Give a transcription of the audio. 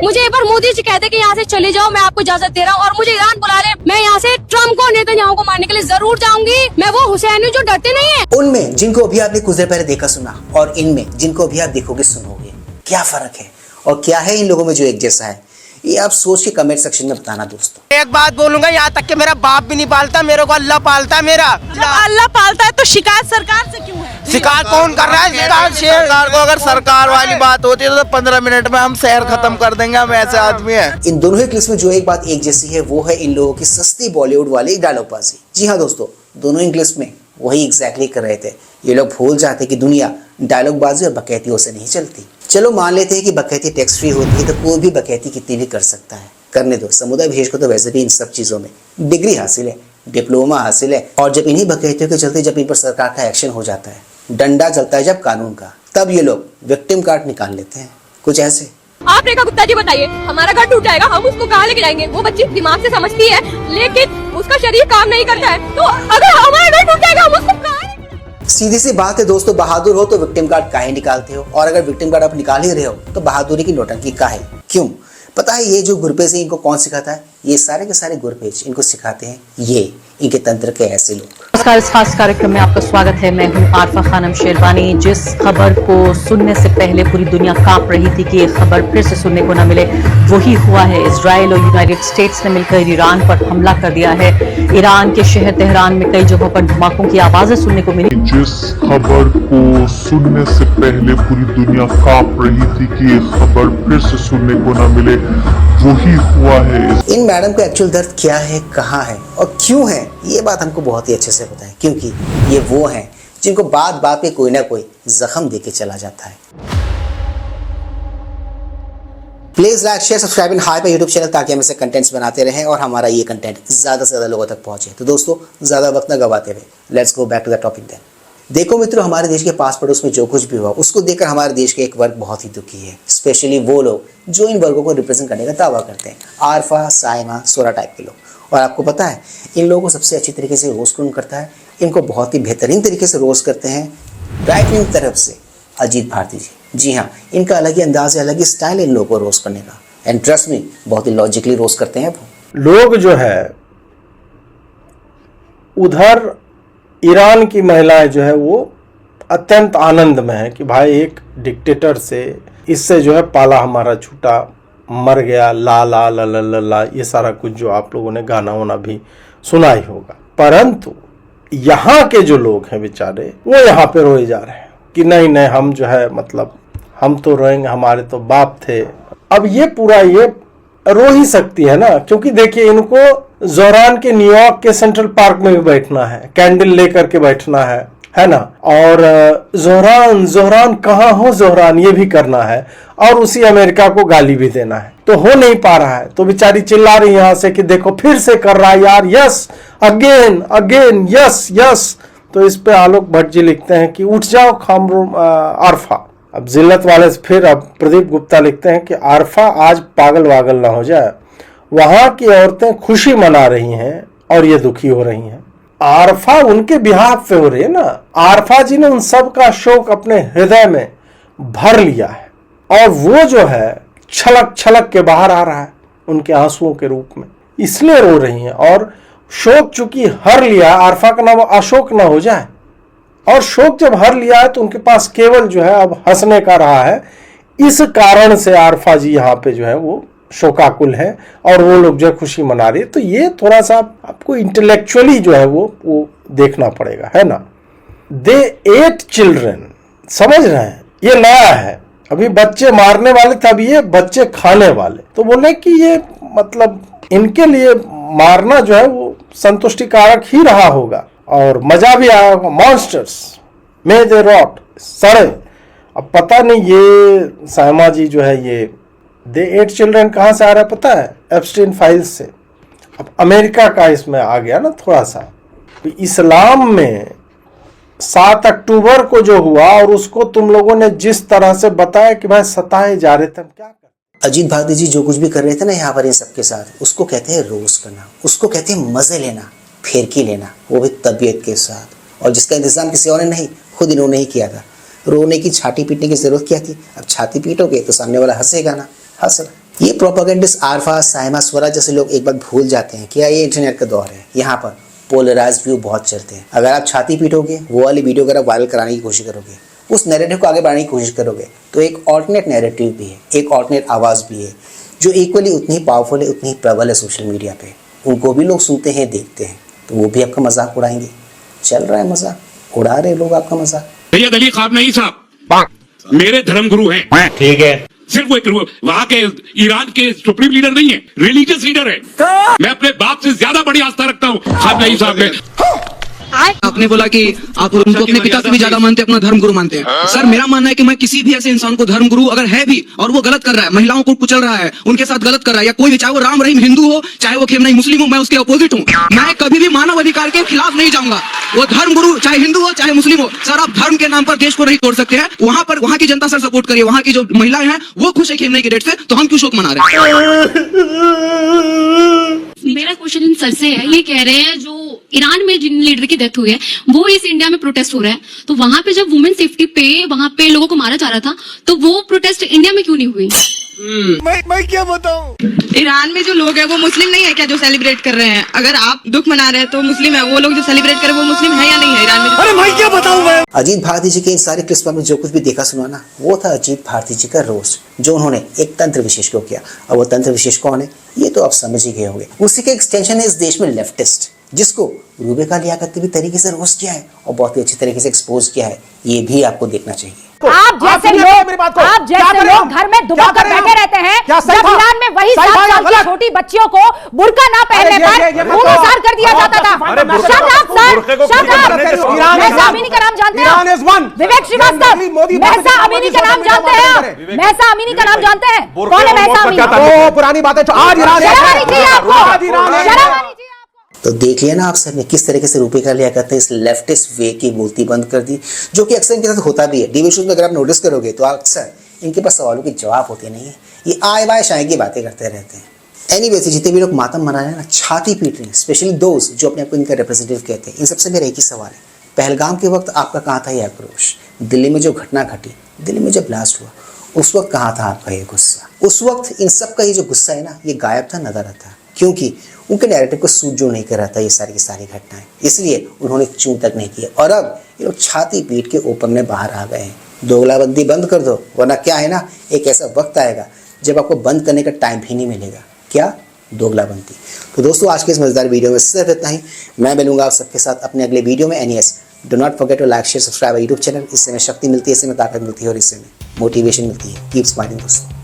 मुझे एक बार मोदी जी कहते कि यहाँ से चले जाओ, मैं आपको इजाजत दे रहा हूँ, और मुझे ईरान बुला ले, मैं यहाँ से ट्रम्प को, नेतन्याहू को मारने के लिए जरूर जाऊंगी। मैं वो हुसैन हूँ जो डरते नहीं है। उनमें जिनको अभी आपने कुछ देर पहले देखा सुना और इनमें जिनको अभी आप देखोगे सुनोगे, क्या फर्क है और क्या है इन लोगों में जो एक जैसा है, ये आप सोच के कमेंट सेक्शन में बताना दोस्तों। एक बात बोलूंगा, यहाँ तक कि मेरा बाप भी नहीं पालता, मेरे को अल्लाह पालता है। मेरा अल्लाह पालता है तो शिकायत सरकार से क्यों है? शिकायत कौन कर रहा है? शिकायत सरकार को, अगर सरकार वाली बात होती है तो 15 मिनट में हम शहर खत्म कर देंगे, हम ऐसे आदमी हैं। इन दोनों ही क्लिप्स में जो एक बात एक जैसी है वो है इन लोगों की सस्ती बॉलीवुड वाली डायलॉगबाजी। जी हाँ दोस्तों, दोनों ही क्लिप्स में वही एग्जैक्टली कर रहे थे। ये लोग भूल जाते कि दुनिया डायलॉगबाजी और बकैतियों से नहीं चलती। चलो मान लेते हैं कि बकैती टैक्स फ्री होती है तो कोई भी बकैती कितनी भी कर सकता है, करने दो। समुदाय विशेष को तो वैसे भी इन सब चीजों में डिग्री हासिल है, डिप्लोमा हासिल है, और जब इन्हीं बकैतियों के चलते जब इन पर सरकार का एक्शन हो जाता है, डंडा चलता है जब कानून का, तब ये लोग विक्टिम कार्ड निकाल लेते हैं कुछ ऐसे। आप रेखा गुप्ता जी बताइए, हमारा घर टूट जाएगा, हम उसको कहाँ लेके जाएंगे? वो बच्ची दिमाग से समझती है लेकिन उसका शरीर काम नहीं करता है, तो अगर हमारा घर टूट जाएगा हम उसको कहाँ लेके जाएंगे? सीधी सी बात है दोस्तों, बहादुर हो तो विक्टिम कार्ड काहे निकालते हो, और अगर विक्टिम कार्ड आप निकाल ही रहे हो तो बहादुरी की नौटंकी काहे? क्यों? पता है ये जो गुरपेज है इनको कौन सिखाता है? ये सारे के सारे गुरपेज इनको सिखाते हैं ये इनके तंत्र के ऐसे लोग। नमस्कार, इस खास कार्यक्रम में आपका स्वागत है। मैं हूं आरफा खानम शेरवानी। जिस खबर को सुनने से पहले पूरी दुनिया कांप रही थी कि ये खबर फिर से सुनने को न मिले, वही हुआ है। इजराइल और यूनाइटेड स्टेट्स ने मिलकर ईरान पर हमला कर दिया है। ईरान के शहर तेहरान में कई जगहों पर धमाकों की आवाजें सुनने को मिली। जिस खबर को सुनने से पहले पूरी दुनिया कांप रही थी कि ये खबर फिर से सुनने को न मिले, वही हुआ है। इन मैडम का एक्चुअल दर्द क्या है, कहाँ है और क्यों है, ये बात हमको बहुत ही अच्छे से पता है, क्योंकि ये वो हैं जिनको बात बात पे कोई ना कोई जख्म देके चला जाता है। Please like share subscribe and hype YouTube channel, ताकि हम ऐसे कंटेंट्स बनाते रहें और हमारा ये कंटेंट ज्यादा से ज्यादा लोगों तक पहुंचे। तो दोस्तों ज्यादा वक्त न गवाते हुए let's go back to the topic then. देखो मित्रों, हमारे देश के पास पड़ोस में जो कुछ भी हुआ उसको देखकर हमारे देश के एक वर्ग बहुत ही दुखी है, स्पेशली वो लोग जो इन वर्गों को रिप्रेजेंट करने का दावा करते हैं, आरफा, साइमा, सोरा टाइप के लोग। और आपको पता है इन लोगों को सबसे अच्छी तरीके से रोस्ट कौन करता है? इनको बहुत ही बेहतरीन तरीके से रोस्ट करते हैं राइट विंग तरफ से अजीत भारती जी। जी हाँ, इनका अलग ही अंदाज है, अलग ही स्टाइल है इन लोगों को रोस्ट करने का, एंड ट्रस्ट मी बहुत ही लॉजिकली रोस्ट करते हैं वो लोग। जो है उधर ईरान की महिलाएं जो है वो अत्यंत आनंद में है कि भाई एक डिक्टेटर से, इससे जो है पाला हमारा छूटा, मर गया, ला ला ला ला ला ला, ये सारा कुछ जो आप लोगों ने गाना वाना भी सुना ही होगा। परंतु यहाँ के जो लोग हैं बेचारे, वो यहाँ पे रोए जा रहे हैं कि नहीं नहीं, हम जो है मतलब हम तो रोएंगे, हमारे तो बाप थे। अब ये पूरा ये रो ही सकती है ना, क्योंकि देखिए इनको जोहरान के न्यूयॉर्क के सेंट्रल पार्क में भी बैठना है, कैंडल लेकर के बैठना है ना, और जोहरान जोहरान कहाँ हो जोहरान, ये भी करना है, और उसी अमेरिका को गाली भी देना है। तो हो नहीं पा रहा है, तो बेचारी चिल्ला रही यहाँ से कि देखो फिर से कर रहा है यार, yes again again, yes yes. तो इस पे आलोक भट्ट जी लिखते हैं कि उठ जाओ खामरू आरफा। अब जिल्लत वाले से फिर अब प्रदीप गुप्ता लिखते हैं कि आरफा आज पागल वागल ना हो जाए, वहां की औरतें खुशी मना रही हैं और ये दुखी हो रही हैं। आरफा उनके बिहाफ पे हो रही है ना। आरफा जी ने उन सब का शोक अपने हृदय में भर लिया है, और वो जो है छलक छलक के बाहर आ रहा है उनके आंसुओं के रूप में, इसलिए रो रही हैं। और शोक चूंकि हर लिया, आरफा का नाम अशोक ना हो जाए, और शोक जब हर लिया है तो उनके पास केवल जो है अब हंसने का रहा है। इस कारण से आरफा जी यहाँ पे जो है वो शोकाकुल है, और वो लोग जो है खुशी मना रही है। तो ये थोड़ा सा आपको इंटेलेक्चुअली जो है वो देखना पड़ेगा, है ना। दे एट चिल्ड्रन, समझ रहे हैं, ये नया है। अभी बच्चे मारने वाले थे, अभी ये बच्चे खाने वाले। तो बोले कि ये मतलब इनके लिए मारना जो है वो संतुष्टिकारक ही रहा होगा और मजा भी आया होगा। मॉन्स्टर्स मे दे रॉट, सड़े। अब पता नहीं ये साइमा जी जो है ये दे एट चिल्ड्रन कहाँ से आ रहा है पता है? एप्स्टीन फाइल्स से। अब अमेरिका का इसमें आ गया ना थोड़ा सा। तो इस्लाम में 7 अक्टूबर को जो हुआ और उसको तुम लोगों ने जिस तरह से बताया कि भाई सताए जा रहे थे, हम क्या कर। अजीत भारती जी जो कुछ भी कर रहे थे ना यहाँ पर इन सबके साथ, उसको कहते हैं रोस्ट करना, उसको कहते हैं मजे लेना, फिरकी लेना, वो भी तबीयत के साथ, और जिसका इंतजाम किसी और ने नहीं, खुद इन्होंने ही किया था। रोने की छाती पीटने की जरूरत क्या थी? अब छाती पीटोगे तो सामने वाला हंसेगा ना, हंस रहा। ये प्रोपेगेंडिस्ट आरफा, साइमा, स्वराज जैसे लोग एक बात भूल जाते हैं कि ये इंटरनेट का दौर है। यहाँ पर पोलराइज व्यू बहुत चलते हैं। अगर आप छाती पीटोगे, वो वाली वीडियो अगर आप वायरल कराने की कोशिश करोगे, उस नैरेटिव को आगे बढ़ाने की कोशिश करोगे, तो एक ऑल्टरनेट नैरेटिव भी है, एक ऑल्टरनेट आवाज़ भी है जो इक्वली उतनी पावरफुल है, उतनी प्रबल है सोशल मीडिया पे। उनको भी लोग सुनते हैं, देखते हैं, तो वो भी आपका मजाक उड़ाएंगे। चल रहा है मजाक, उड़ा रहे लोग आपका मजाक। सैयद अली ख्वाब नहीं साहब मेरे धर्मगुरु हैं। ठीक है, सिर्फ वो वहाँ के ईरान के सुप्रीम लीडर नहीं है, रिलीजियस लीडर है। मैं अपने बाप से ज्यादा बड़ी आस्था रखता हूँ ख्वाब नहीं साहब में। आपने बोला कि आप उनको अपने पिता से भी ज्यादा मानते हैं, अपना धर्म गुरु मानते हैं। सर मेरा मानना है कि मैं किसी भी ऐसे इंसान को धर्म गुरु अगर है भी और वो गलत कर रहा है, महिलाओं को कुचल रहा है, उनके साथ गलत कर रहा है, या कोई भी, चाहे वो राम रहीम हिंदू हो, चाहे वो खेमनाई मुस्लिम हो, मैं उसके अपोजिट हूँ। मैं कभी भी मानव अधिकार के खिलाफ नहीं जाऊंगा। वो धर्म गुरु चाहे हिंदू हो चाहे मुस्लिम हो, सर आप धर्म के नाम पर देश को नहीं तोड़ सकते हैं। वहाँ पर वहाँ की जनता सर सपोर्ट करिए, वहाँ की जो महिलाएं हैं वो खुश है खेमनाई के डेट से, तो हम क्यों शोक मना रहे हैं? मेरा क्वेश्चन इन सर से है, ये कह रहे हैं जो ईरान में जिन लीडर की डेथ हुई है वो इस इंडिया में प्रोटेस्ट हो रहा है, तो वहां पे जब वुमेन सेफ्टी पे वहां पे लोगों को मारा जा रहा था, तो वो प्रोटेस्ट इंडिया में क्यों नहीं हुई? मैं क्या बताऊं? ईरान में जो लोग हैं वो मुस्लिम नहीं है क्या जो सेलिब्रेट कर रहे हैं? अगर आप दुख मना रहे हैं तो मुस्लिम है, वो लोग जो सेलिब्रेट कर रहे हैं वो मुस्लिम है या नहीं है ईरान में? अरे मैं क्या बताऊं मैं? अजीत भारती जी के इन सारे क्लिप्स में जो कुछ भी देखा सुना ना, वो था अजीत भारती जी का रोस्ट, जो उन्होंने एक तंत्र विशेष को किया। अब वो तंत्र विशेष कौन है ये तो आप समझ ही गए होंगे। उसी का एक्सटेंशन है इस देश में लेफ्टिस्ट, जिसको रूबिका लियाकत ने भी तरीके से रोस्ट किया है और बहुत ही अच्छी तरीके से एक्सपोज किया है। ये भी आपको देखना चाहिए। आप जैसे लोग घर में दुबक कर बैठे रहते हैं, जब ईरान में वही 7 साल की छोटी बच्चियों को बुर्का ना पहनने पर खून कर दिया जाता था। Shut up sir, shut up. Mahsa Amini का नाम जानते हैं? विवेक श्रीवास्तव, महसा अमीनी का नाम जानते हैं? महसा अमीनी का नाम जानते हैं? कौन है महसा अमीनी? पुरानी बातें आज शर्म आनी चाहिए आपको, शर्म आनी चाहिए। तो देख लिया ना आप सर ने किस तरीके से रूबिका लियाकत ने इस लेफ्टिस्ट वे की मूर्ति बंद कर दी, जो कि अक्सर इनके साथ होता भी है। टीवी शोज में अगर आप नोटिस करोगे तो अक्सर इनके पास सवालों के जवाब होते नहीं है, ये आए बाय शाये की बातें करते रहते हैं। एनीवेज जितने भी लोग मातम मना रहे हैं ना, छाती पीट रहे हैं, स्पेशली दोस्त जो अपने आप को इनका रिप्रेजेंटेटिव कहते हैं, इन सबसे मेरा एक ही सवाल है, पहलगाम के वक्त आपका कहाँ था ये आक्रोश? दिल्ली में जो घटना घटी, दिल्ली में जब ब्लास्ट हुआ, उस वक्त कहाँ था आपका ये गुस्सा? उस वक्त इन सब का ये जो गुस्सा है ना, ये गायब था, नजर आता, क्योंकि उनके नैरेटिव को सूट जो नहीं कर रहा था ये सारी की सारी घटनाएं, इसलिए उन्होंने चूं तक नहीं किया। और अब ये लोग छाती पीट के ऊपर में बाहर आ गए हैं। दोगलाबंदी बंद कर दो, वरना क्या है ना, एक ऐसा वक्त आएगा जब आपको बंद करने का टाइम भी नहीं मिलेगा। क्या? दोगलाबंदी। तो दोस्तों आज के इस मजेदार वीडियो में सिर्फ इतना ही। मैं मिलूंगा आप सबके साथ अपने अगले वीडियो में। Anyways do not forget to like share subscribe YouTube channel. इससे में शक्ति मिलती है, इससे में ताकत मिलती है और इससे में मोटिवेशन मिलती है। कीप स्माइलिंग दोस्तों।